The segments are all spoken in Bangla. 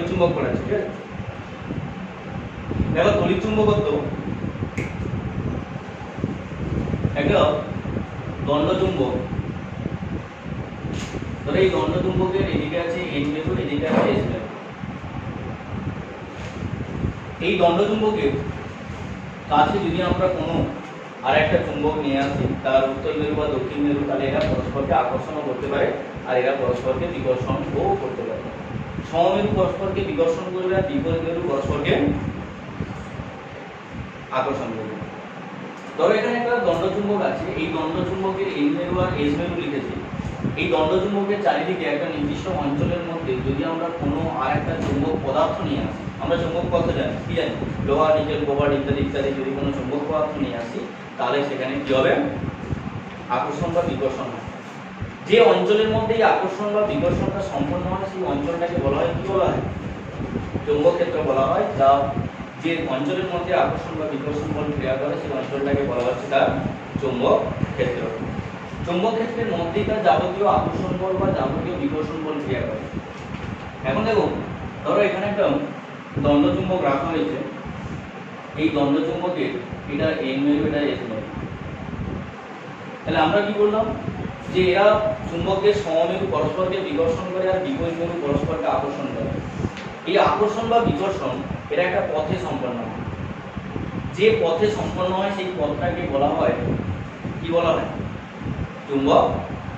তড়িৎ চুম্বক পড়াচ্ছি, ঠিক আছে? দেখো তড়িৎ চুম্বকত্ব একটা দণ্ড চুম্বক। ধরো এই দণ্ড চুম্বকের এদিকে আছে এন মেরু, এদিকে আছে এস মেরু। এই দণ্ড চুম্বকের কাছে যদি আমরা কোনো আর একটা চুম্বক নিয়ে আসি, তার উত্তর মেরু বা দক্ষিণ মেরু, তাহলে এরা পরস্পরকে আকর্ষণও করতে পারে আর এরা পরস্পরকে বিকর্ষণও করতে পারে। সমমেরু পরস্পরকে বিকর্ষণ করবে আর বিপরীত মেরু পরস্পরকে আকর্ষণ করবে। ধরো এখানে একটা দণ্ড চুম্বক আছে, এই দণ্ড চুম্বকের এন মেরু আর এস মেরু লিখেছি। এই দণ্ড চুম্বকের চারিদিকে একটা নির্দিষ্ট অঞ্চলের মধ্যে যদি আমরা কোনো আর একটা চুম্বক পদার্থ নিয়ে আসি, আমরা চুম্বক পদার্থ জানি, কি জানি, লোহা, নিকেল, কোবাল্ট ইত্যাদি ইত্যাদি, যদি কোনো চুম্বক পদার্থ নিয়ে আসি তাহলে সেখানে কি হবে? আকর্ষণ বা বিকর্ষণ হয়। যে অঞ্চলের মধ্যে এই আকর্ষণ বা বিকর্ষণটা সম্পন্ন হয় সেই অঞ্চলটাকে বলা হয়, কি বলা হয়? চৌম্বক ক্ষেত্র বলা হয়। যা যে অঞ্চলের মধ্যে আকর্ষণ বা বিকর্ষণ বল ক্রিয়া করে সেই অঞ্চলটাকে বলা হচ্ছে তার চৌম্বক ক্ষেত্র। চৌম্বক ক্ষেত্রের মধ্যেই তার যাবতীয় আকর্ষণ বল বা যাবতীয় বিকর্ষণ বল ক্রিয়া করে। এখন দেখো, ধরো এখানে একটা দণ্ড চুম্বক রাখা হয়েছে। এই দণ্ড চুম্বকের এটা এন মেরু, এটা এস মেরু। তাহলে আমরা কি বললাম যে এরা চুম্বকের সমমেরু পরস্পরকে বিকর্ষণ করে আর বিপরীত মেরু পরস্পরকে আকর্ষণ করে। এই আকর্ষণ বা বিকর্ষণ এটা একটা পথে সম্পন্ন হয়। যে পথে সম্পন্ন হয় সেই পথটাকে বলা হয়, কি বলা হয়? চুম্বক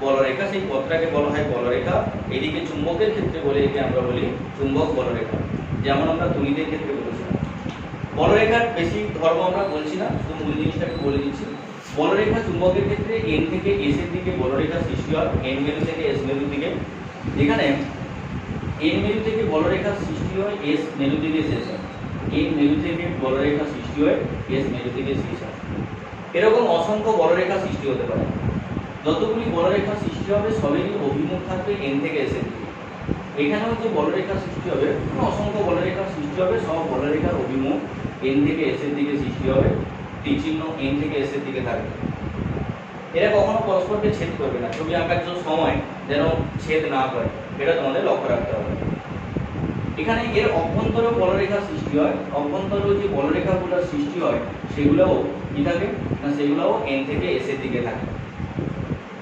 বলরেখা। সেই পথটাকে বলা হয় বলরেখা। এদিকে চুম্বকের ক্ষেত্রে বলে একে আমরা বলি চুম্বক বলরেখা, যেমন আমরা তড়িতের ক্ষেত্রে বলেছিলাম। বলরেখার বেশি ধর্ম আমরা বলছি না, শুধু মূল জিনিসটাকে বলে দিচ্ছি। বলরেখা চুম্বকের ক্ষেত্রে এন থেকে এস এর দিকে বলরেখা সৃষ্টি হয়, এন মেরু থেকে এস মেরুর দিকে। যেখানে এন মেরু থেকে বলরেখা সৃষ্টি হয়, এস মেরু থেকে শেষ হয়। এন মেরু থেকে বলরেখা সৃষ্টি হয়, এস মেরু থেকে শেষ হয়। এরকম অসংখ্য বলরেখা সৃষ্টি হতে পারে। যতগুলি বলরেখা সৃষ্টি হবে সবেরই অভিমুখ থাকবে এন থেকে এস এর দিকে। এখানেও যে বলরেখা সৃষ্টি হবে, অসংখ্য বলরেখা সৃষ্টি হবে, সব বলরেখার অভিমুখ এন থেকে এস এর দিকে সৃষ্টি হবে। তীর চিহ্ন এন থেকে এস এর দিকে থাকবে। এরা কখনো পরস্পরকে ছেদ করবে না। ছবি আঁকার সময় যেন ছেদ না করে, এটা তোমাদের লক্ষ্য রাখতে হবে। এখানে এর অভ্যন্তরে বলরেখা সৃষ্টি হয়। অভ্যন্তরে যে বলরেখাগুলো সৃষ্টি হয় সেগুলোও কি থাকে না, সেগুলোও এন থেকে এস এর দিকে থাকে।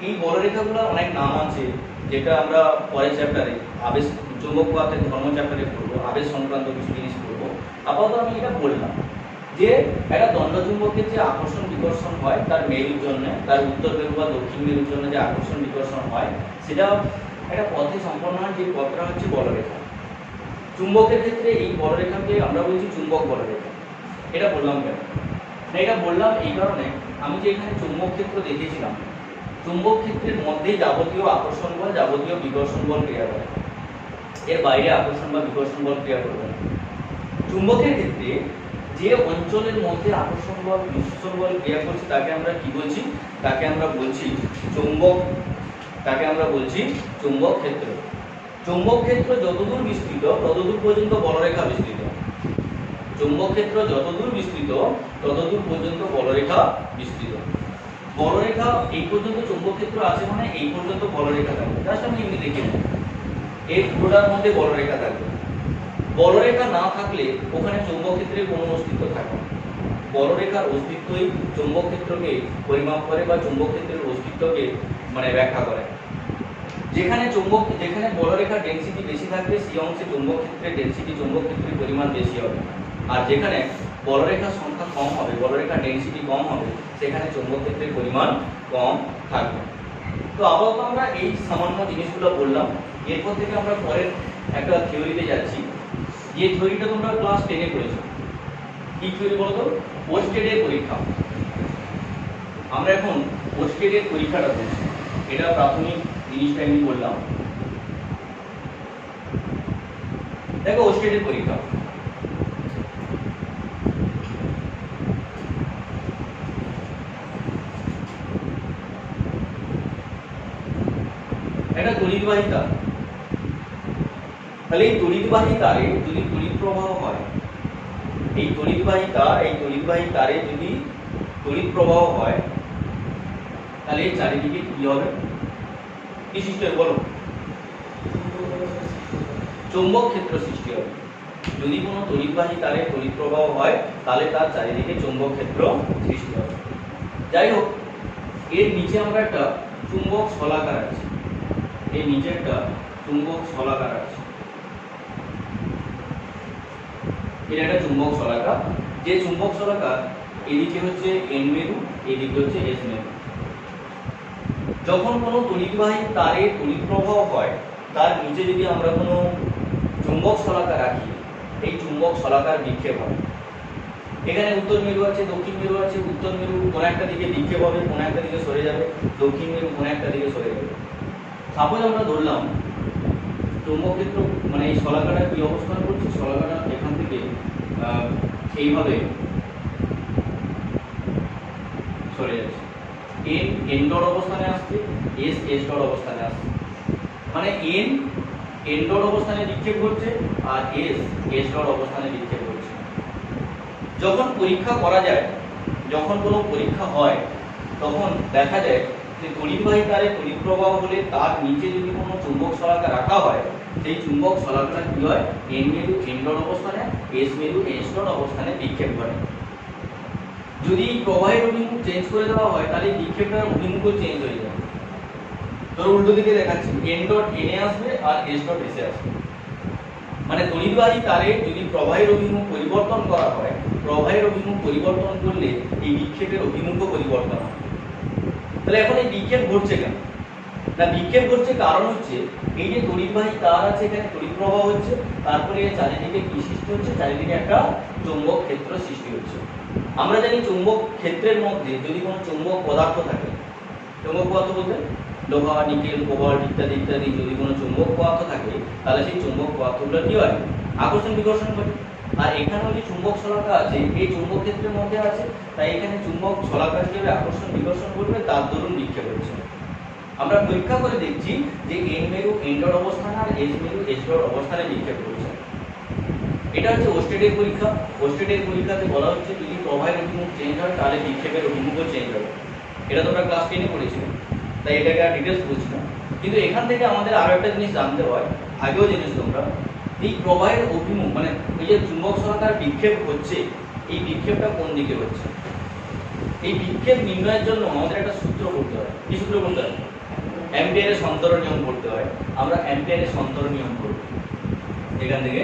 এই বলরেখাগুলো অনেক নাম আছে, যেটা আমরা পরের চ্যাপ্টারে আবেশ চৌম্বক পদার্থের ধর্ম চ্যাপ্টারে পড়বো, আবেশ সংক্রান্ত কিছু জিনিস পড়বো। আপাতত আমি এটা বললাম যে একটা দণ্ড চুম্বকের যে আকর্ষণ বিকর্ষণ হয় তার মেরুর জন্য, তার উত্তর মেরু বা দক্ষিণ মেরুর জন্য যে আকর্ষণ বিকর্ষণ হয় সেটা একটা পথে সম্পন্ন হয়, যে পথটা হচ্ছে বলরেখা। চুম্বকের ক্ষেত্রে এই বলরেখাকে আমরা বলছি চুম্বক বলরেখা। এটা বললাম কেন না? এটা বললাম এই কারণে, আমি যে এখানে চুম্বক ক্ষেত্র দেখেছিলাম, চুম্বক ক্ষেত্রের মধ্যে যাবতীয় আকর্ষণ বল, যাবতীয় বিকর্ষণ বল ক্রিয়া করে। এর বাইরে আকর্ষণ বা বিকর্ষণ বল ক্রিয়া করবে না। চুম্বকের ক্ষেত্রে যে অঞ্চলের মধ্যে আকর্ষণ বল বিকর্ষণ বল ক্রিয়া করছে তাকে আমরা কি বলছি? তাকে আমরা বলছি চুম্বক। তাকে আমরা বলছি চুম্বক ক্ষেত্র। চুম্বক ক্ষেত্র যতদূর বিস্তৃত ততদূর পর্যন্ত বলরেখা বিস্তৃত। চুম্বক ক্ষেত্র যতদূর বিস্তৃত ততদূর পর্যন্ত বলরেখা বিস্তৃত। বলরেখা এই পর্যন্ত চুম্বক ক্ষেত্র আছে মানে এই পর্যন্ত বলরেখা থাকবে। জাস্ট আমি এমনি দেখে নেব, এই পুরোটার মধ্যে বলরেখা থাকবে। বলরেখা না থাকলে ওখানে চৌম্বক ক্ষেত্রের কোনো অস্তিত্ব থাকে না। বলরেখার অস্তিত্বই চৌম্বক ক্ষেত্রকে পরিমাপ করে বা চৌম্বক ক্ষেত্রের অস্তিত্বকে ব্যাখ্যা করে। যেখানে বলরেখার ডেনসিটি বেশি থাকবে সেই অংশে চৌম্বক ক্ষেত্রের ডেনসিটি, চৌম্বক ক্ষেত্রের পরিমাণ বেশি হবে। আর যেখানে বলরেখার সংখ্যা কম হবে, বলরেখার ডেনসিটি কম হবে, সেখানে চৌম্বক ক্ষেত্রের পরিমাণ কম থাকবে। তো আপাতত আমরা এই সামান্য জিনিসগুলো বললাম। এরপর থেকে আমরা পরের একটা থিওরিতে যাচ্ছি, যে থিওরিটা তোমরা ক্লাস 10-এ পড়েছো। কি থিওরি বলতো? ওস্টেডের পরীক্ষা। আমরা এখন ওস্টেডের পরীক্ষাটা করছি। এটা প্রাথমিক জিনিসটা আমি বললাম। দেখো ওস্টেডের পরীক্ষা, একটা তড়িৎবাহী তার। তাহলে এই তড়িৎবাহী তারে যদি তড়িৎ প্রবাহ হয়, এই তড়িৎবাহী তারে যদি তড়িৎ প্রবাহ হয়, তাহলে এই চারিদিকে কি হবে? কি সৃষ্টি হবে বলো? চৌম্বক ক্ষেত্র সৃষ্টি হবে। যদি কোনো তড়িৎবাহী তারে তড়িৎ প্রবাহ হয় তাহলে তার চারিদিকে চৌম্বক ক্ষেত্র সৃষ্টি হবে। যাই হোক, এর নিচে আমরা একটা চুম্বক শলাকার আছে, এর নিচে একটা চুম্বক শলাকার আছে, এটা একটা চুম্বক শলাকা। যে চুম্বক শলাকা এদিকে হচ্ছে এন মেরু, এদিকে হচ্ছে এস মেরু। যখন কোনো তড়িৎবাহী তারে তড়িৎ প্রবাহ হয় তার নিচে যদি আমরা কোনো চুম্বক শলাকা রাখি, এই চুম্বক শলাকার বিক্ষেপ হয়। এখানে উত্তর মেরু আছে, দক্ষিণ মেরু আছে। উত্তর মেরু কোনো একটা দিকে বিক্ষেপ হবে, কোনো একটা দিকে সরে যাবে, দক্ষিণ মেরু কোনো একটা দিকে সরে যাবে। সাপোজ আমরা ধরলাম চৌম্বক ক্ষেত্র মানে এই শলাকাটা কি অবস্থান করছে, শলাকাটা এখান থেকে এইভাবে সরে যাচ্ছে, এন এন ডট অবস্থানে আসছে, এস এস ডট অবস্থানে আসছে। মানে এন এন ডট অবস্থানে বিক্ষেপ করছে আর এস এস ডট অবস্থানে বিক্ষেপ করছে। যখন পরীক্ষা করা যায়, যখন কোনো পরীক্ষা হয়, তখন দেখা যায় যে তড়িৎবাহী তারে তড়িৎ প্রবাহ হলে তার নিচে যদি কোনো চুম্বক শলাকা রাখা হয়, সেই চুম্বক শলাকাটা কি হয়, এন মেরু এন ডট অবস্থানে, এস মেরু এস ডট অবস্থানে বিক্ষেপ করে। যদি প্রবাহের অভিমুখ চেঞ্জ করে দেওয়া হয় তাহলে বিক্ষেপটার অভিমুখও চেঞ্জ হয়ে যায়। ধরো উল্টো দিকে দেখাচ্ছি, এন ডট এনে আসবে আর এস ডট এসে আসবে। মানে তড়িৎবাহী তারে যদি প্রবাহের অভিমুখ পরিবর্তন করা হয়, প্রবাহের অভিমুখ পরিবর্তন করলে এই বিক্ষেপের অভিমুখও পরিবর্তন হয়। তাহলে এখন এই বিক্ষেপ ঘটছে কেন না, বিক্ষেপ ঘটছে কারণ হচ্ছে এই যে তড়িৎবাহী তার আছে, এখানে তড়িৎ প্রবাহ হচ্ছে, তারপরে চারিদিকে কি সৃষ্টি হচ্ছে, চারিদিকে একটা চৌম্বক ক্ষেত্র সৃষ্টি হচ্ছে। আমরা জানি চৌম্বক ক্ষেত্রের মধ্যে যদি কোনো চৌম্বক পদার্থ থাকে, চৌম্বক পদার্থ বলতে লোহা, নিকেল, কোবাল্ট ইত্যাদি ইত্যাদি, যদি কোনো চৌম্বক পদার্থ থাকে তাহলে সেই চৌম্বক পদার্থগুলো কি হয়, আকর্ষণ বিকর্ষণ করে। আর এখানেও যে চুম্বক শলাকা আছে এই চৌম্বক ক্ষেত্রের মধ্যে আছে, তাই এখানে চুম্বক শলাকা হিসেবে আকর্ষণ বিকর্ষণ করবে, তার দরুন বিক্ষেপ হচ্ছে। আমরা পরীক্ষা করে দেখছি যে এন মেরু এন ডট অবস্থানে আর এস মেরু এস ডট অবস্থানে বিক্ষেপ করছে। এটা হচ্ছে ওস্টেডের পরীক্ষা। ওস্টেডের পরীক্ষাতে বলা হচ্ছে যদি প্রবাহের অভিমুখ চেঞ্জ হয় তাহলে বিক্ষেপের অভিমুখও চেঞ্জ হবে। এটা তোমরা ক্লাস 10 এ পড়েছিলে, তাই এটাকে আর ডিটেলস বুঝছি না। কিন্তু এখান থেকে আমাদের আরো একটা জিনিস জানতে হয়, আগেও জেনেছো তোমরা, এই প্রবাহের অভিমুখ মানে এই যে চুম্বক শলাকার বিক্ষেপ হচ্ছে, এই বিক্ষেপটা কোন দিকে হচ্ছে। এই বিক্ষেপ নির্ণয়ের জন্য আমাদের একটা সূত্র পড়তে হয়। কি সূত্র পড়তে হয়? অ্যাম্পিয়ারের সন্তরণ নিয়ম পড়তে হয়। আমরা অ্যাম্পিয়ারের সন্তরণ নিয়ম পড়ব। এখান থেকে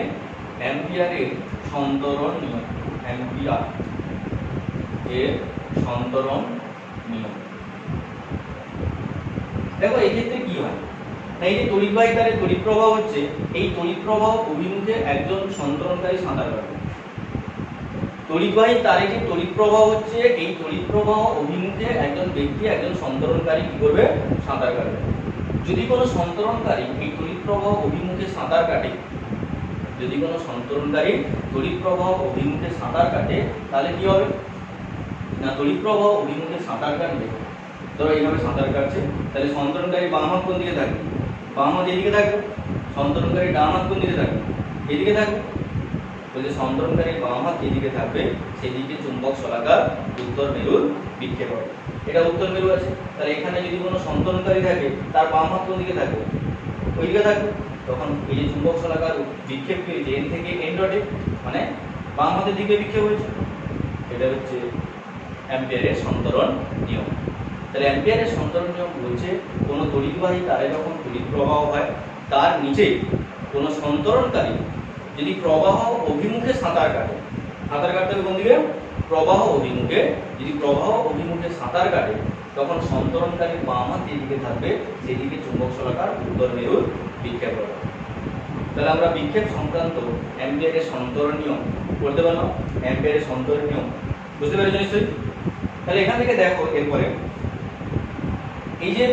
অ্যাম্পিয়ারের সন্তরণ নিয়ম, অ্যাম্পিয়ার এর সন্তরণ নিয়ম। দেখো এই ক্ষেত্রে কি হয়, এই যে তড়িৎবাহী তারে তড়িৎ প্রবাহ হচ্ছে, এই তড়িৎ প্রবাহ অভিমুখে একজন সন্তরণকারী সাঁতার কাটবে। তড়িৎবাহী তারে যে তড়িৎ প্রবাহ হচ্ছে, এই তড়িৎ প্রবাহ অভিমুখে একজন ব্যক্তি, একজন সন্তরণকারী কি করবে, সাঁতার কাটবে। যদি কোনো সন্তরণকারী এই তড়িৎ প্রবাহ অভিমুখে সাঁতার কাটে, যদি কোনো সন্তরণকারী তড়িৎ প্রবাহ অভিমুখে সাঁতার কাটে তাহলে কি হবে না, তড়িৎ প্রবাহ অভিমুখে সাঁতার কাটবে, ধরো এইভাবে সাঁতার কাটছে, তাহলে সন্তরণকারী বাম হাত কোন দিকে থাকবে, বাম হাত এদিকে থাকবে। সন্তরণকারী ডান হাত কোন দিকে থাকবে, এদিকে থাকবে। বলছে সন্তরণকারী বাম হাত এদিকে থাকবে, সেদিকে চুম্বক শলাকার উত্তর মেরুর বিক্ষেপ হবে। এটা উত্তর মেরু আছে, তাহলে এখানে যদি কোনো সন্তরণকারী থাকে তার বাম হাত কোন দিকে থাকবে, ওইদিকে থাকবে। তখন এই যে চুম্বক শলাকার বিক্ষেপ কি হয়েছে, এন থেকে এন ডটে, মানে বাম হাতের দিকে বিক্ষেপ হয়েছে। এটা হচ্ছে অ্যাম্পিয়ারের সন্তরণ নিয়ম। তাহলে অ্যাম্পিয়ারের সন্তরণ নিয়ম বলছে কোনো তড়িৎবাহী তারে যখন তড়িৎ প্রবাহ হয়, তার নিচে কোনো সন্তরণকারী যদি প্রবাহ অভিমুখে সাঁতার কাটে, সাঁতার কাটতে হবে কোন দিকে, প্রবাহ অভিমুখে। যদি প্রবাহ অভিমুখে সাঁতার কাটে তখন সন্তরণকারীর বাম হাত যেদিকে থাকবে সেদিকে চুম্বক শলাকার উত্তর মেরুর বিক্ষেপ হবে। তাহলে আমরা বিক্ষেপ সংক্রান্ত অ্যাম্পিয়ারের সন্তরণ নিয়ম পড়তে পারলাম। অ্যাম্পিয়ারের সন্তরণ নিয়ম বুঝতে পেরেছো নিশ্চয়ই? তাহলে এখান থেকে দেখো, এরপরে এই যে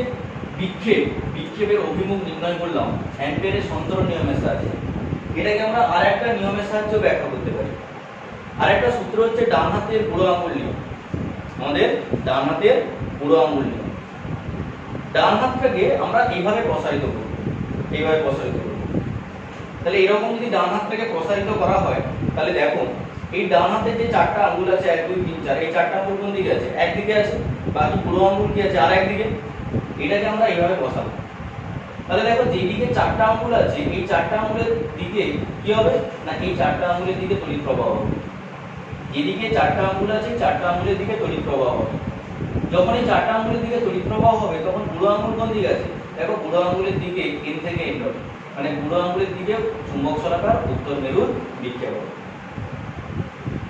বিক্ষেপের অভিমুখ নির্ণয় করলাম অ্যাম্পিয়ারের সন্তরণ নিয়মের সাহায্যে। এটাকে আমরা আর একটা নিয়মের সাহায্যে ব্যাখ্যা করতে পারি। আর একটা সূত্র হচ্ছে ডান হাতের বুড়ো আঙুল নিয়ম। আমাদের ডান হাতের বুড়ো আঙুল নিয়ম, ডান হাতটাকে আমরা এইভাবে প্রসারিত করব, এইভাবে প্রসারিত করব। তাহলে এরকম যদি ডান হাতটাকে প্রসারিত করা হয় তাহলে দেখো এই ডান হাতের যে চারটা আঙুল আছে 1 2 3 4, এই চারটা আঙুল কোন দিকে আছে, একদিকে আছে, বাকি বুড়ো আঙুল কি আছে আর একদিকে। এটাকে আমরা এইভাবে বসাবো, তাহলে দেখো যেদিকে চারটা আঙ্গুল আছে এই চারটা আঙ্গুলের দিকে কি হবে না এই চারটা আঙ্গুলের দিকে তড়িৎ প্রবাহ হবে। যেদিকে চারটা আঙ্গুল আছে চারটা আঙ্গুলের দিকে তড়িৎ প্রবাহ হবে। যখন এই চারটা আঙ্গুলের দিকে তড়িৎ প্রবাহ হবে তখন বুড়ো আঙ্গুল কোন দিকে আছে? দেখো বুড়ো আঙ্গুলের দিকে এন থেকে এন্ড হবে, মানে বুড়ো আঙ্গুলের দিকে চুম্বক শলাকার উত্তর মেরুর বিক্ষেপ হবে।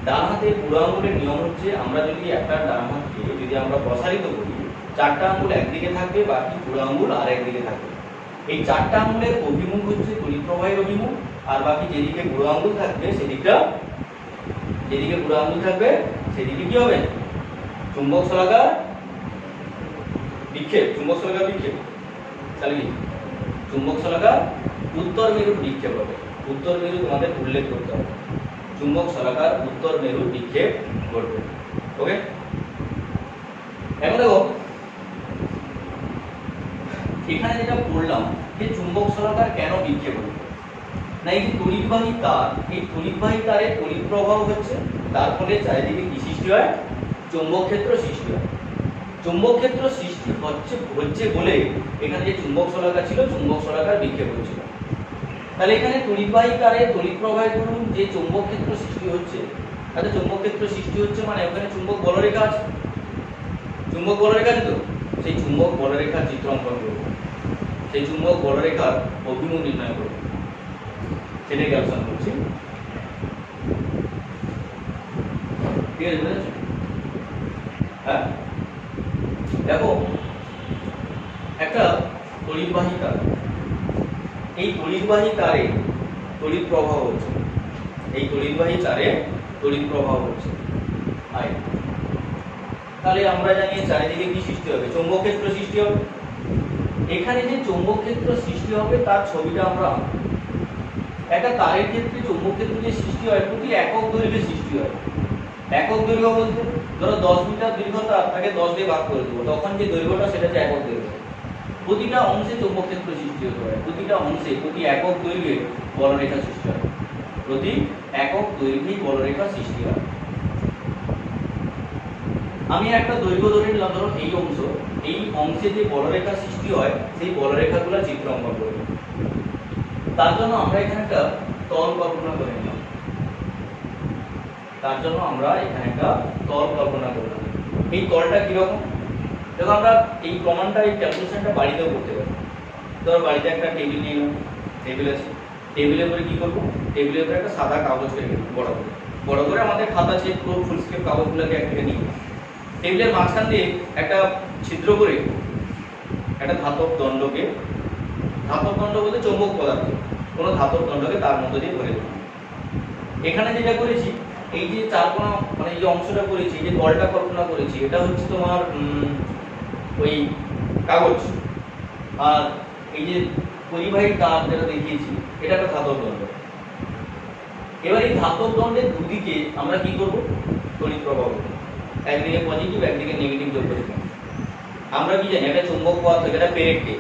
ডান হাতের বুড়ো আঙ্গুলের নিয়ম হচ্ছে আমরা যদি একটা ডান হাতকে যদি আমরা প্রসারিত করি চারটা আঙ্গুল একদিকে থাকবে, বাকি বুড়ো আঙ্গুল আর একদিকে থাকবে। এই চারটা আঙ্গুলের অভিমুখ হচ্ছে তড়িৎ প্রবাহের অভিমুখ, আর বাকি যেদিকে বুড়ো আঙ্গুল থাকবে সেদিকটা যেদিকে বুড়ো আঙ্গুল থাকবে সেদিকে কি হবে? চুম্বক শলাকার বিক্ষেপ। চুম্বক শলাকার বিক্ষেপ তাহলে কি চুম্বক শলাকার উত্তর মেরুর বিক্ষেপ হবে। উত্তর মেরু তোমাদের উল্লেখ করতে হবে, চুম্বক শলাকার উত্তর মেরুর বিক্ষেপ ঘটবে। ওকে, এখন দেখো এখানে যেটা বললাম যে চুম্বক শলাকার কেন বিক্ষেপ হবে না, এই যে তড়িৎবাহী তার, এই তড়িৎবাহী তারে তড়িৎ প্রবাহ হচ্ছে, তার ফলে চারিদিকে কি সৃষ্টি হয়? চৌম্বক ক্ষেত্র সৃষ্টি হয়। চৌম্বক ক্ষেত্র সৃষ্টি হচ্ছে বলে এখানে যে চুম্বক শলাকা ছিল চুম্বক শলাকার বিক্ষেপ হচ্ছিল। তাহলে এখানে তড়িৎবাহী তারে তড়িৎ প্রবাহের দরুন যে চৌম্বক ক্ষেত্র সৃষ্টি হচ্ছে, তাহলে চৌম্বক ক্ষেত্র সৃষ্টি হচ্ছে মানে ওখানে চুম্বক বলরেখা আছে। চুম্বক বলরেখা আছে তো, সেই চুম্বক বলরেখার চিত্র অঙ্কন করব, সেই চুম্বক বলরেখার অভিমুখ নির্ণয় করব, সেটাই ক্যালকুলেশন করছি। ঠিক আছে, বুঝেছো? হ্যাঁ, দেখো একটা তড়িৎবাহী তার, এই তড়িৎবাহী তারে তড়িৎ প্রবাহ হচ্ছে, এই তড়িৎবাহী তারে তড়িৎ প্রবাহ হচ্ছে। তাহলে আমরা জানি চারিদিকে কি সৃষ্টি হবে? চৌম্বক ক্ষেত্র সৃষ্টি হবে। এখানে যে চৌম্বক ক্ষেত্র সৃষ্টি হবে তার ছবিটা আমরা একটা তারের ক্ষেত্রে চৌম্বক ক্ষেত্র যে সৃষ্টি হয় প্রতি একক দৈর্ঘ্যে সৃষ্টি হয়। একক দৈর্ঘ্য বলতে ধরো 10 মিটার দীর্ঘতা, তাকে 10 দিয়ে ভাগ করে দেবো, তখন যে দৈর্ঘ্যটা সেটা হচ্ছে একক দৈর্ঘ্য। প্রতিটা অংশে চৌম্বক ক্ষেত্র সৃষ্টি হতে পারে, প্রতিটা অংশে প্রতি একক দৈর্ঘ্যে বলরেখা সৃষ্টি হয়, প্রতি একক দৈর্ঘ্যেই বলরেখা সৃষ্টি হয়। আমি একটা দৈর্ঘ্য ধরে নিলাম, ধরো এই অংশ, এই অংশে যে বলরেখা সৃষ্টি হয় সেই বলরেখাগুলো চিত্র অঙ্কন করব। তার জন্য আমরা এখানে একটা তল কল্পনা করে নিলাম, তার জন্য আমরা এখানে একটা তল কল্পনা করলাম। এই তলটা কিরকম? দেখো আমরা এই প্রমাণটা, এই ক্যালকুলেশনটা বাড়িতেও করতে পারি। ধরো বাড়িতে একটা টেবিল নিয়ে নিলাম, টেবিল আছে, টেবিলের উপরে কি করবো? টেবিলের উপরে একটা সাদা কাগজ রেখে দেবো, বড় করে আমাদের খাতা চেক পুরো ফুল স্কেপ কাগজগুলোকে একদিকে নিয়ে টেবিলের মাঝখান দিয়ে একটা ছিদ্র করে একটা ধাতব দণ্ডকে, ধাতব দণ্ড বলতে চৌম্বক পদার্থ, কোনো ধাতব দণ্ডকে তার মধ্যে দিয়ে ভরে দেবো। এখানে যেটা করেছি, এই যে চারকোনা মানে এই যে অংশটা করেছি, যে তলটা কল্পনা করেছি, এটা হচ্ছে তোমার ওই কাগজ, আর এই যে পরিবাহী তার যেটা দেখিয়েছি এটা একটা ধাতব দণ্ড। এবার এই ধাতব দণ্ডের দুদিকে আমরা কি করব? তড়িৎ প্রবাহ, একদিকে পজিটিভ একদিকে নেগেটিভ যোগ করে দিলাম। আমরা কি জানি একটা চৌম্বক পদার্থ, এটা পেরেককে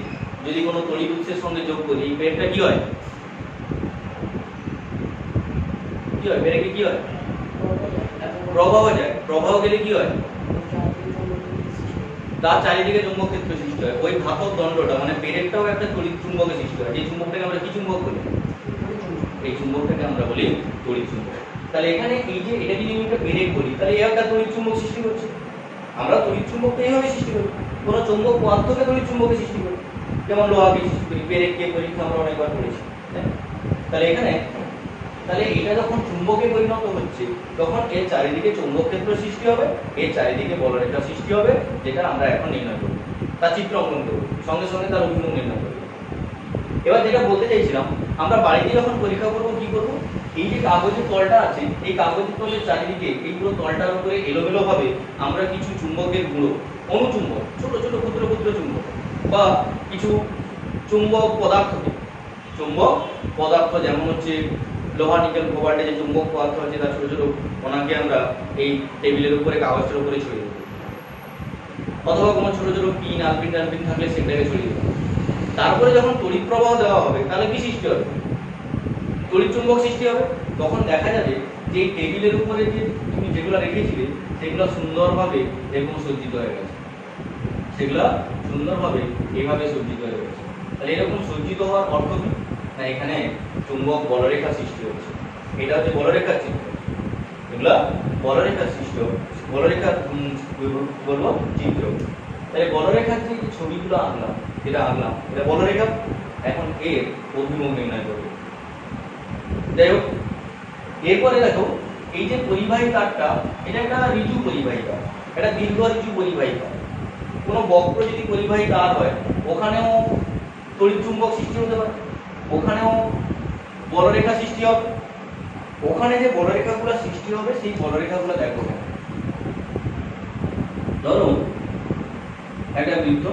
যদি কোনো তড়িৎ উৎসের সঙ্গে যোগ করি, এই পেরেকটা কি হয়? কি হয়? পেরেকে কি হয়? প্রবাহ যায়। প্রবাহ গেলে কি হয়? তার চারিদিকে চুম্বক ক্ষেত্র সৃষ্টি হয়। ওই ধাতব দণ্ডটা মানে পেরেকটাও একটা তড়িৎ চুম্বকের সৃষ্টি হয়। যে চুম্বকটাকে আমরা কি চুম্বক বলি? এই চুম্বকটাকে আমরা বলি তড়িৎ চুম্বক। তাহলে এখানে এই যে এটা যদি আমি একটা পেরেক বলি, তাহলে এই একটা তড়িৎ চুম্বক সৃষ্টি করছে। আমরা তড়িৎ চুম্বককে এইভাবে সৃষ্টি করি, কোনো চৌম্বক পদার্থকে তড়িৎ চুম্বকে সৃষ্টি করি, যেমন লোহাকে সৃষ্টি করি, পেরেককে পরীক্ষা আমরা অনেকবার করেছি। তাহলে এখানে তাহলে এটা যখন চুম্বকে পরিণত হচ্ছে তখন এর চারিদিকে চৌম্বক ক্ষেত্র সৃষ্টি হবে, এর চারিদিকে বলরেখা সৃষ্টি হবে, যেটা আমরা এখন নির্ণয় করব, তার চিত্র অঙ্কন করব, সঙ্গে সঙ্গে তার অভিমুখ নির্ণয় করব। এবার যেটা বলতে চাইছিলাম, আমরা বাড়িতে যখন পরীক্ষা করব কি করব? এই যে কাগজের তলটা আছে, এই কাগজের তলের চারিদিকে এই পুরো তলটার উপরে এলোমেলো ভাবে আমরা কিছু চুম্বকের গুঁড়ো, অনুচুম্বক, ছোট ছোট ক্ষুদ্র ক্ষুদ্র চুম্বক বা কিছু চুম্বক পদার্থকে, চুম্বক পদার্থ যেমন হচ্ছে লোহা, নিকেল, কোবাল্টে যে চুম্বক পদার্থ আছে তার ছোট ছোট ওনাকে আমরা এই টেবিলের উপরে কাগজের উপরে ছড়িয়ে দেবো, অথবা কোনো ছোট ছোট পিন, আলপিন টালপিন থাকলে সেটাকে ছড়িয়ে দেবো। তারপরে যখন তড়িৎ প্রবাহ দেওয়া হবে তাহলে কি সৃষ্টি হবে? তড়িৎ চুম্বক সৃষ্টি হবে। তখন দেখা যাবে যে এই টেবিলের উপরে যে তুমি যেগুলো রেখেছিলে সেগুলো সুন্দরভাবে এরকম সজ্জিত হয়ে গেছে, সেগুলো সুন্দরভাবে এইভাবে সজ্জিত হয়ে গেছে। তাহলে এরকম সজ্জিত হওয়ার অর্থ কি না এখানে চুম্বক বলরেখা সৃষ্টি হচ্ছে। এটা হচ্ছে বলরেখার চিত্র, এগুলা বলরেখার সৃষ্টি বলরেখার বলবো চিত্র। তাহলে বলরেখার যে ছবিগুলো আঁকলাম এটা বলরেখা। এখন এর অভিমুখ নির্ণয় করবো। যাই হোক, এরপরে দেখো এই যে পরিবাহী তারটা এটা একটা ঋজু পরিবাহী তার, এটা দীর্ঘ ঋজু পরিবাহী তার। কোনো বক্র যদি পরিবাহী তার হয় ওখানেও তড়িৎ চুম্বক সৃষ্টি হতে পারে, ওখানেও বলরেখা সৃষ্টি হবে। ওখানে যে বলরেখাগুলো সৃষ্টি হবে সেই বলরেখাগুলো দেখো। ধরো একটা বৃত্ত,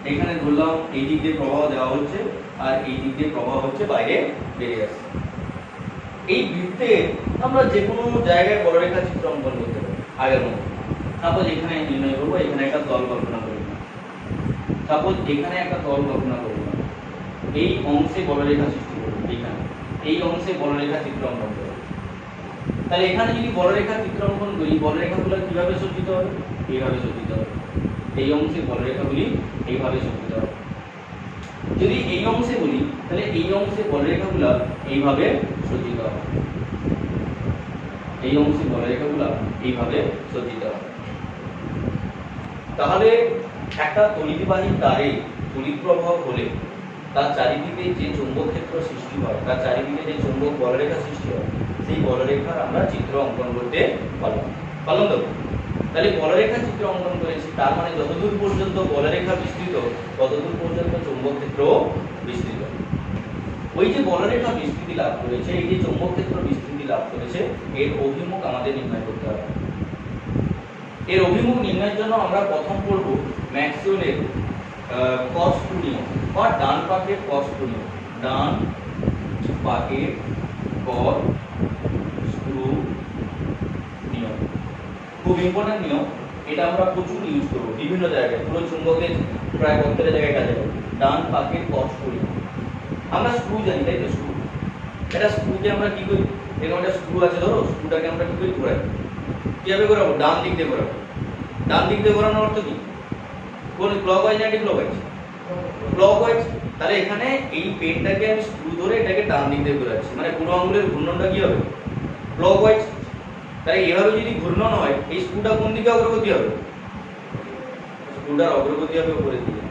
এখানে ধরলাম এই দিক দিয়ে প্রবাহ দেওয়া হচ্ছে আর এই দিক দিয়ে প্রবাহ হচ্ছে বাইরে বেরিয়ে আসছে। এই বৃত্তে আমরা যে কোনো জায়গায় বলরেখা চিত্র অঙ্কন করতে পারি আগের মতো। সাপোজ এখানে নির্ণয় করবো, এখানে একটা তল কল্পনা করি। সাপোজ এখানে একটা তল কল্পনা করবো, এই অংশে বলরেখা সৃষ্টি করবো, এখানে এই অংশে বলরেখা চিত্র অঙ্কন করবো। তাহলে এখানে যদি বলরেখা চিত্র অঙ্কন করি, বলরেখাগুলো কিভাবে সজ্জিত হবে? এইভাবে সজ্জিত হবে। এই অংশে বলরেখাগুলি এইভাবে সজ্জিত হবে। যদি এই অংশে বলি তাহলে এই অংশে বলরেখাগুলো এইভাবে সজ্জিত হবে। এই অংশে বলরেখাগুলো এইভাবে সজ্জিত হবে। তাহলে একটা তড়িৎবাহী তারে তড়িৎ প্রবাহ হলে তার চারিদিকে যে চৌম্বক ক্ষেত্র সৃষ্টি হয়, তার চারিদিকে যে চৌম্বক বলরেখা সৃষ্টি হয়, সেই বলরেখার আমরা চিত্র অঙ্কন করতে পারলাম তো। তাহলে বলরেখা চিত্র অঙ্কন করেছি, তার মানে যতদূর পর্যন্ত বলরেখা বিস্তৃত ততদূর পর্যন্ত চৌম্বক ক্ষেত্র বিস্তৃত। ওই যে বলরেখা বিস্তৃতি লাভ করেছে, এই যে চৌম্বক ক্ষেত্র বিস্তৃতি লাভ করেছে, এর অভিমুখ আমাদের নির্ণয় করতে হবে। এর অভিমুখ নির্ণয়ের জন্য আমরা প্রথম পড়ব ম্যাক্সওয়েলের cos নিয়ম বা ডান পাকের cos নিয়ম। ডান পাকের cos নিয়ম খুব ইম্পর্টেন্ট নিয়ম। এটা আমরা প্রচুর ইউজ করব বিভিন্ন জায়গায়, পুরো চুম্বকের প্রায় প্রত্যেকটা জায়গায় কাজে লাগবে। ডান পাকের cos নিয়ম। আমরা স্ক্রু জানি, তাই তো? স্ক্রু, এটা স্ক্রুকে আমরা কি করি? এরকম একটা স্ক্রু আছে, ধরো স্ক্রুটাকে আমরা কি করি? ঘোরাই। কিভাবে ঘোরাবো? ডান দিক দিয়ে ঘোরাবো। ডান দিক দিয়ে ঘোরানোর অর্থ কি? কোন ক্লকওয়াইজ না অ্যান্টি ক্লকওয়াইজ? ক্লকওয়াইজ। তাহলে এখানে এই পেনটাকে আমি স্ক্রু ধরে এটাকে ডান দিক দিয়ে ঘোরাচ্ছি, মানে পুরো আঙুলের ঘূর্ণনটা কি হবে? ক্লকওয়াইজ। তাহলে এভাবে যদি ঘূর্ণন হয় এই স্ক্রুটা কোন দিকে অগ্রগতি হবে? স্ক্রুটার অগ্রগতি হবে উপরের দিকে।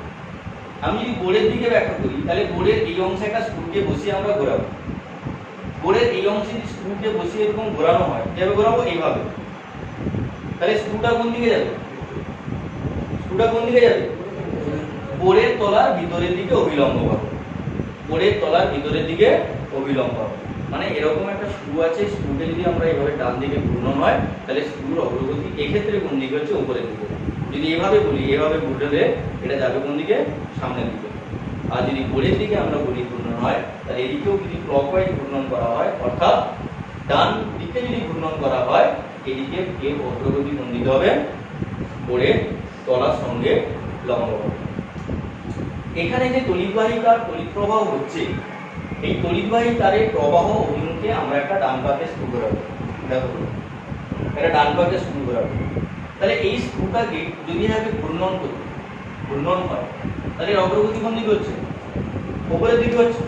আমি যদি বোর্ডের দিকে ব্যাখ্যা করি তাহলে বোর্ডের এই অংশে একটা স্ক্রুকে বসিয়ে আমরা ঘোরাবো। বোর্ডের এই অংশে যদি স্ক্রুকে বসিয়ে এরকম ঘোরানো হয়, কিভাবে ঘোরাবো? এইভাবে। তাহলে স্ক্রুটা কোন দিকে যাবে? স্ক্রুটা কোন দিকে যাবে? বোর্ডের তলার ভিতরের দিকে অভিলম্ব হবে। বোর্ডের তলার ভিতরের দিকে অভিলম্ব হবে। মানে এরকম একটা স্ক্রু আছে, স্ক্রুকে যদি আমরা এইভাবে ডান দিকে ঘূর্ণন হয় তাহলে স্ক্রুর অগ্রগতি এক্ষেত্রে কোন দিকে হচ্ছে? উপরের দিকে। যদি এভাবে বলি, এভাবে ঘুরলে এটা যাবে কোন দিকে? সামনের দিকে। আর যদি বোর্ডের দিকে আমরা বলি ঘূর্ণন হয় তাহলে এদিকেও যদি ক্লকওয়াইজ ঘূর্ণন করা হয়, অর্থাৎ ডান দিকে যদি ঘূর্ণন করা হয়, এদিকে এর অগ্রগতি কোন দিকে হবে? বোর্ডের তলার সঙ্গে লম্ব হবে। এখানে যে তড়িৎবাহী তার তড়িৎ প্রবাহ হচ্ছে, এই তড়িৎবাহী তারের প্রবাহ অভিমুখে আমরা একটা ডান পাকে স্ক্রু ঘোরাবো। দেখো এটা ডান পাকে স্ক্রু ঘোরাবো। তাহলে এই স্ক্রুটাকে যদি এভাবে ঘূর্ণন হয় তাহলে এর অগ্রগতি কোন দিকে হচ্ছে? উপরের দিকে হচ্ছে।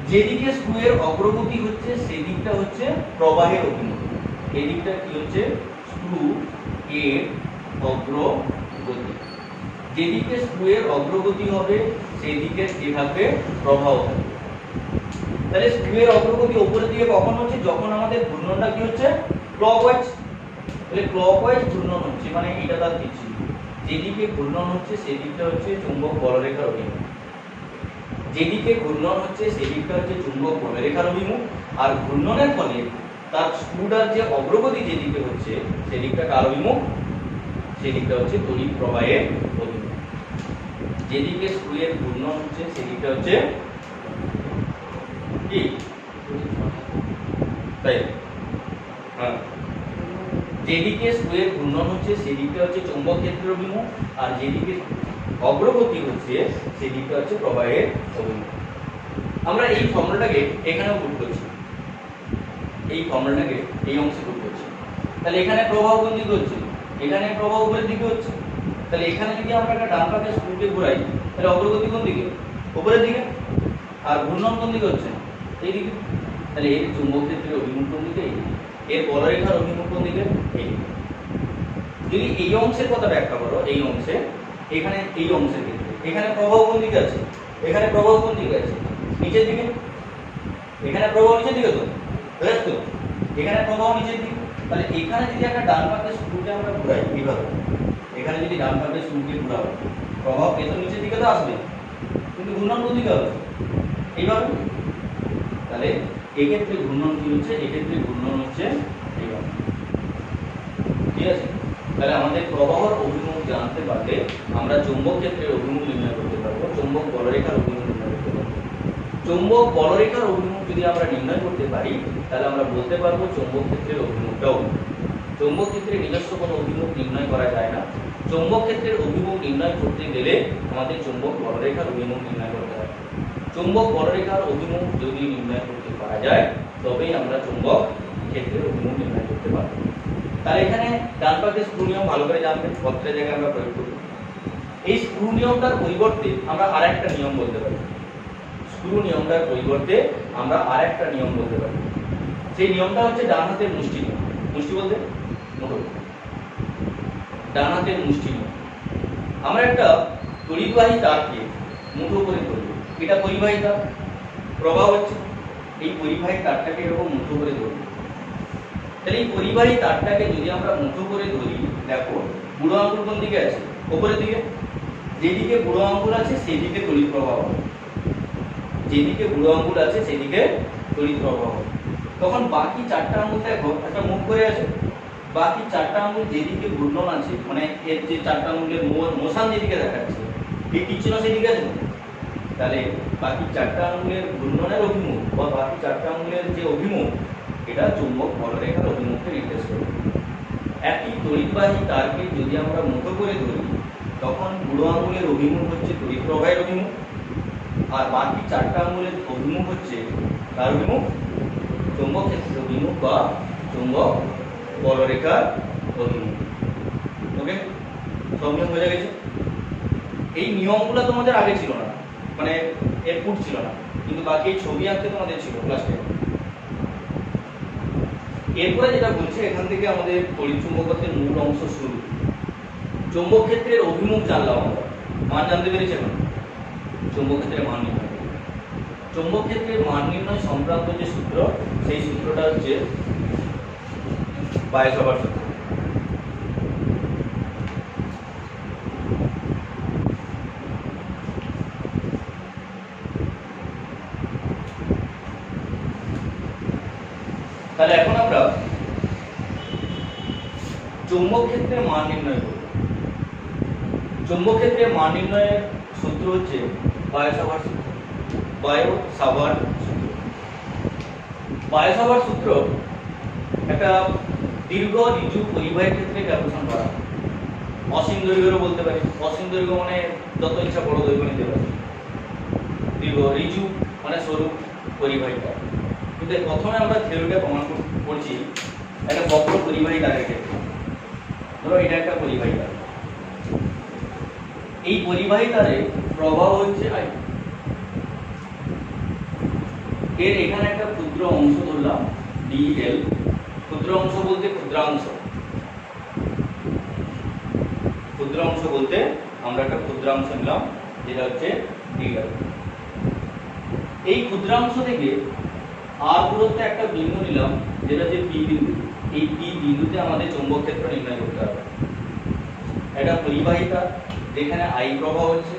যেদিকে স্ক্রুয়ের অগ্রগতি হচ্ছে সেই দিকটা হচ্ছে প্রবাহের অভিমুখ। এই দিকটা কি হচ্ছে? স্ক্রু এর অগ্রগতি। যেদিকে স্ক্রুয়ের অগ্রগতি হবে সেই দিকে কি থাকবে? প্রবাহ থাকবে। তাহলে স্ক্রুয়ের অগ্রগতি উপরের দিকে কখন হচ্ছে? যখন আমাদের ঘূর্ণনটা কি হচ্ছে? ক্লকওয়াইজ। তাহলে ক্লকওয়াইজ ঘূর্ণন হচ্ছে মানে এটা তার দিচ্ছি, যেদিকে ঘূর্ণন হচ্ছে সেই দিকটা হচ্ছে চুম্বক বলরেখার অভিমুখ। যেদিকে ঘূর্ণন হচ্ছে সেই দিকটা হচ্ছে চুম্বক বলরেখার অভিমুখ। আর ঘূর্ণনের ফলে তার স্ক্রুটার যে অগ্রগতি যেদিকে হচ্ছে সেই দিকটা কার অভিমুখ? সেই দিকটা হচ্ছে তড়িৎ প্রবাহের অভিমুখ। যেদিকে স্ক্রুয়ের ঘূর্ণন হচ্ছে সেই দিকটা হচ্ছে কি? তাই হ্যাঁ, যেদিকে স্ক্রুয়ের ঘূর্ণন হচ্ছে সেই দিকটা হচ্ছে চৌম্বক ক্ষেত্রের অভিমুখ, আর যেদিকে অগ্রগতি হচ্ছে সেই দিকটা হচ্ছে প্রবাহের অভিমুখ। আমরা এই ফর্মুলাটাকে এখানেও পুট করছি, এই ফর্মুলাটাকে এই অংশে পুট করছি। তাহলে এখানে প্রবাহ কোন দিকে হচ্ছে? এখানে প্রবাহ উপরের দিকে হচ্ছে। তাহলে এখানে যদি আমরা একটা ডান পাকে স্ক্রুকে ঘোরাই তাহলে অগ্রগতি কোন দিকে? উপরের দিকে। আর ঘূর্ণন কোন দিকে হচ্ছে? এই দিকে। তাহলে এর চুম্বক ক্ষেত্রের অভিমুখ কোন দিকে? এই দিকে। এর বলরেখার অভিমুখ কোন দিকে? এই দিকে। যদি এই অংশের কথা ব্যাখ্যা করো, এই অংশে, এখানে এই অংশের ক্ষেত্রে এখানে প্রবাহ কোন দিকে আছে? এখানে প্রবাহ কোন দিকে আছে? নিচের দিকে। এখানে প্রবাহ নিচের দিকে তো, বুঝাচ্ছ তো? এখানে প্রবাহ নিচের দিকে। তাহলে এখানে যদি একটা ডান পাকে স্ক্রুকে আমরা ঘোরাই এইভাবে, এখানে যদি ডান পাকে স্ক্রুকে ঘোরাবো, প্রবাহ এত নিচের দিকে তো আসবে, কিন্তু ঘূর্ণন কোন দিকে হবে? এইভাবে। তাহলে এক্ষেত্রে ঘূর্ণন কি হচ্ছে? এক্ষেত্রে ঘূর্ণন হচ্ছে এইভাবে। ঠিক আছে? তাহলে আমাদের প্রবাহের অভিমুখ জানতে পারলে আমরা চৌম্বক ক্ষেত্রের অভিমুখ নির্ণয় করতে পারবো, চৌম্বক বলরেখার অভিমুখ নির্ণয় করতে পারবো। চৌম্বক বলরেখার অভিমুখ যদি আমরা নির্ণয় করতে পারি তাহলে আমরা বলতে পারবো চৌম্বক ক্ষেত্রের অভিমুখটাও। চৌম্বক ক্ষেত্রের নিজস্ব কোনো অভিমুখ নির্ণয় করা যায় না। চৌম্বক ক্ষেত্রের অভিমুখ নির্ণয় করতে গেলে আমাদের চৌম্বক বলরেখার অভিমুখ নির্ণয় করতে হয়। চৌম্বক বলরেখার অভিমুখ যদি নির্ণয় করতে পারা যায় তবেই আমরা চৌম্বক ক্ষেত্রের অভিমুখ নির্ণয় করতে পারবো। তাহলে এখানে ডান পাকে স্ক্রু নিয়ম ভালো করে জানবেন, প্রত্যেক জায়গায় আমরা প্রয়োগ করব। এই স্ক্রু নিয়মটার পরিবর্তে আমরা আরেকটা নিয়ম বলতে পারি। স্ক্রু নিয়মটার পরিবর্তে আমরা আরেকটা নিয়ম বলতে পারি। সেই নিয়মটা হচ্ছে ডান হাতের মুষ্টি নিয়ম। মুষ্টি বলতে মুঠো, ডান হাতের মুষ্টি নিয়ম। আমরা একটা তড়িৎবাহী তারকে মুঠো করে ধরব। এটা পরিবাহী তার, প্রবাহ হচ্ছে, এই পরিবাহী তারটাকে এরকম মুঠো করে ধরব। তাহলে এই পরিবাহী তারটাকে যদি আমরা মুঠো করে ধরি, দেখো বুড়ো আঙুল কোন দিকে আছে? উপরের দিকে। যেদিকে বুড়ো আঙুল আছে সেদিকে তড়িৎ প্রবাহ হবে, যেদিকে বুড়ো আঙুল আছে সেদিকে তড়িৎ প্রবাহ হবে। তখন বাকি চারটা আঙুল দেখো একটা মুখ করে আছে, বাকি চারটা আঙুল যেদিকে ঘূর্ণন আছে, মানে এর যে চারটা আঙুলের মোশন যেদিকে দেখাচ্ছে ঠিক কিচ্ছু না সেদিকে আছে। তাহলে বাকি চারটা আঙুলের ঘূর্ণনের অভিমুখ বা বাকি চারটা আঙুলের যে অভিমুখ, এটা চৌম্বক বলরেখার অভিমুখকে নির্দেশ করবে। একই তড়িৎবাহী তারকে যদি আমরা মুঠো করে ধরি তখন বুড়ো আঙুলের অভিমুখ হচ্ছে তড়িৎ প্রবাহের অভিমুখ, আর বাকি চারটা আঙুলের অভিমুখ হচ্ছে তার অভিমুখ? চৌম্বক ক্ষেত্রের অভিমুখ বা চৌম্বক বলরেখার অভিমুখ। ওকে, সব নিয়ম বোঝা গেছে? এই নিয়মগুলো তোমাদের আগে ছিল না, মানে এর পুট ছিল না, কিন্তু বাকি ছবি আঁকতে তোমাদের ছিল ক্লাসে। এরপরে যেটা বলছে, এখান থেকে আমাদের তড়িৎ চুম্বকত্বের মূল অংশ শুরু। চৌম্বক ক্ষেত্রের অভিমুখ জানলাম আমরা, মান জানতে পেরেছি। এখন চৌম্বক ক্ষেত্রের মান নির্ণয়। চৌম্বক ক্ষেত্রের মান নির্ণয় সংক্রান্ত যে সূত্র, সেই সূত্রটা হচ্ছে বায়স-হাভার্ট সূত্র। তাহলে এখন আমরা চৌম্বক ক্ষেত্রের মান নির্ণয় করব। চৌম্বক ক্ষেত্রের মান নির্ণয়ের সূত্র হচ্ছে বায়স-হাভার্ট সূত্র। বায়স-হাভার্ট সূত্র। বায়স-হাভার্ট সূত্র একটা দীর্ঘ ঋজু পরিবাহীর ক্ষেত্রে ব্যবহার করা হয়। অসীম দৈর্ঘ্যেরও বলতে পারি। অসীম দৈর্ঘ্য মানে যত ইচ্ছা বড় দৈর্ঘ্য নিতে পারি। দীর্ঘ ঋজু মানে সরু পরিবাহীটা। কিন্তু প্রথমে আমরা থিওরিটা প্রমাণ করছি একটা বক্র পরিবাহী তারের ক্ষেত্রে। ধরো এটা একটা পরিবাহী তার, এই পরিবাহী তারে প্রবাহ হচ্ছে I। এর এখানে একটা ক্ষুদ্র অংশ ধরলাম dl। ক্ষুদ্র অংশ বলতে ক্ষুদ্রাংশ, ক্ষুদ্র অংশ বলতে আমরা একটা ক্ষুদ্রাংশ নিলাম যেটা হচ্ছে dl। এই ক্ষুদ্রাংশ থেকে r দূরত্বে একটা বিন্দু নিলাম যেটা হচ্ছে p বিন্দু। এই p বিন্দুতে আমাদের চৌম্বক ক্ষেত্র নির্ণয় করতে হবে। এটা পরিবাহী তার যেখানে I প্রবাহ হচ্ছে,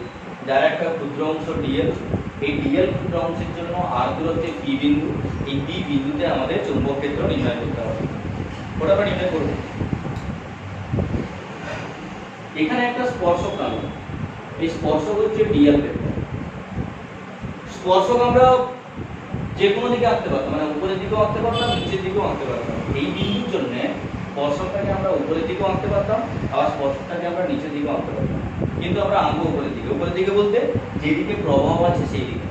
যার একটা ক্ষুদ্র অংশ dl। এই dl ক্ষুদ্র অংশের জন্য r দূরত্বে p বিন্দু, এই p বিন্দুতে আমাদের চৌম্বক ক্ষেত্র নির্ণয় করতে হবে। ওটা আমরা নির্ণয় করব। এখানে একটা স্পর্শক নামে, এই স্পর্শক হচ্ছে dl ভেক্টর। স্পর্শক আমরা যে কোনো দিকে আঁকতে পারতাম, মানে উপরের দিকেও আঁকতে পারতাম, নিচের দিকেও আঁকতে পারতাম। এই বিন্দুর জন্য স্পর্শকটাকে আমরা উপরের দিকেও আঁকতে পারতাম, আবার স্পর্শকটাকে আমরা নিচের দিকেও আঁকতে পারতাম। কিন্তু আমরা আঁকবো উপরের দিকে। উপরের দিকে বলতে যেদিকে প্রবাহ আছে সেই দিকে।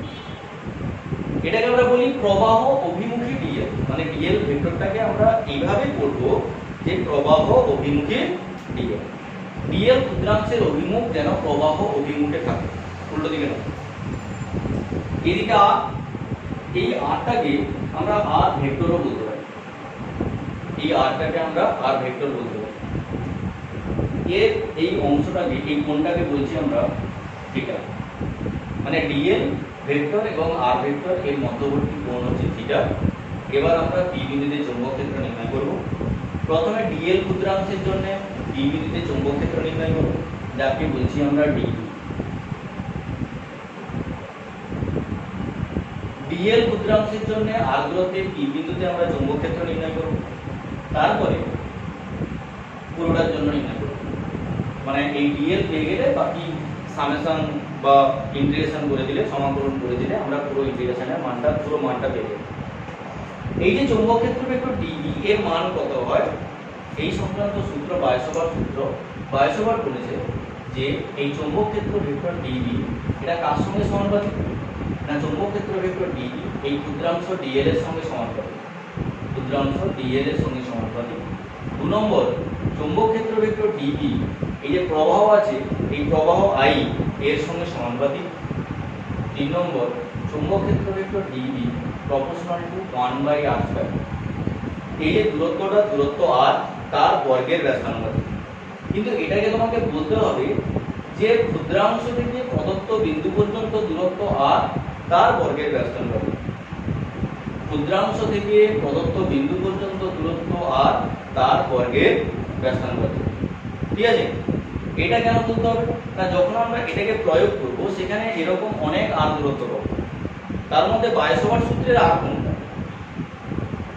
এটাকে আমরা বলি প্রবাহ অভিমুখী dl, মানে dl ভেক্টরটাকে আমরা এইভাবে করব যে প্রবাহ অভিমুখী dl। ডিএল ক্ষুদ্রাংশের অভিমুখ যেন প্রবাহ অভিমুখে থাকে, উল্টো দিকে না। এদিকে আর, এই আরটাকে আমরা আর ভেক্টরও বলতে পারি, এই আরটাকে আমরা আর ভেক্টর বলতে পারি। এর এই অংশটাকে, এই কোণটাকে বলছি আমরা থিটা, মানে ডিএল ভেক্টর এবং আর ভেক্টর এর মধ্যবর্তী কোণ হচ্ছে থিটা। এবার আমরা পি বিন্দুতে চৌম্বক ক্ষেত্র নির্ণয় করব। প্রথমে ডিএল ক্ষুদ্রাংশের জন্য পি বিন্দুতে চৌম্বক ক্ষেত্র নির্ণয় করব, যাকে বলছি আমরা ডিবি। ডিএল ক্ষুদ্রাংশের জন্য আর দূরত্বে পি বিন্দুতে আমরা চৌম্বক ক্ষেত্র নির্ণয় করব, তারপরে পুরোটার জন্য নির্ণয় করব। মানে এই ডিএল পেয়ে গেলে বাকি সামেশন বা ইন্টিগ্রেশন করে দিলে, সমাকলন করে দিলে আমরা পুরো ইন্টিগ্রেশনের মানটা, পুরো মানটা পেয়ে যাব। এই যে চৌম্বক ক্ষেত্র ভেক্টর ডিবি এর মান কত হয়, এই সংক্রান্ত সূত্র বায়সভার সূত্র। বায়সভার বলেছে যে এই চৌম্বক ক্ষেত্র ভেক্টর ডিবি এটা কার সঙ্গে সমানুপাতিক না, চৌম্বক ক্ষেত্র ভেক্টর ডিবি এই ক্ষুদ্রাংশ ডিএল এর সঙ্গে সমানুপাতিক, ক্ষুদ্রাংশ ডিএল এর সঙ্গে সমানুপাতিক। 2 নম্বর, চৌম্বক ক্ষেত্র ভেক্টর ডিবি এই যে প্রবাহ আছে, এই প্রবাহ আই এর সঙ্গে সমানুপাতিক। 3 নম্বর, চৌম্বক ক্ষেত্র vector DB proportional to 1/r²। এই যে দূরত্বটা, দূরত্ব আর, তার বর্গের ব্যস্তানুপাতিক। কিন্তু এটাকে তোমাকে বলতে হবে যে ক্ষুদ্রাংশ থেকে প্রদত্ত বিন্দু পর্যন্ত দূরত্ব আর, তার বর্গের ব্যস্তানুপাতিক। ক্ষুদ্রাংশ থেকে প্রদত্ত বিন্দু পর্যন্ত দূরত্ব আর, তার বর্গের ব্যস্তানুপাতিক। ঠিক আছে? এটা কেন বলতে হবে না, যখন আমরা এটাকে প্রয়োগ করব সেখানে এরকম অনেক আর দূরত্ব পাবো, তার মধ্যে বায়সভার সূত্রের আর কোণ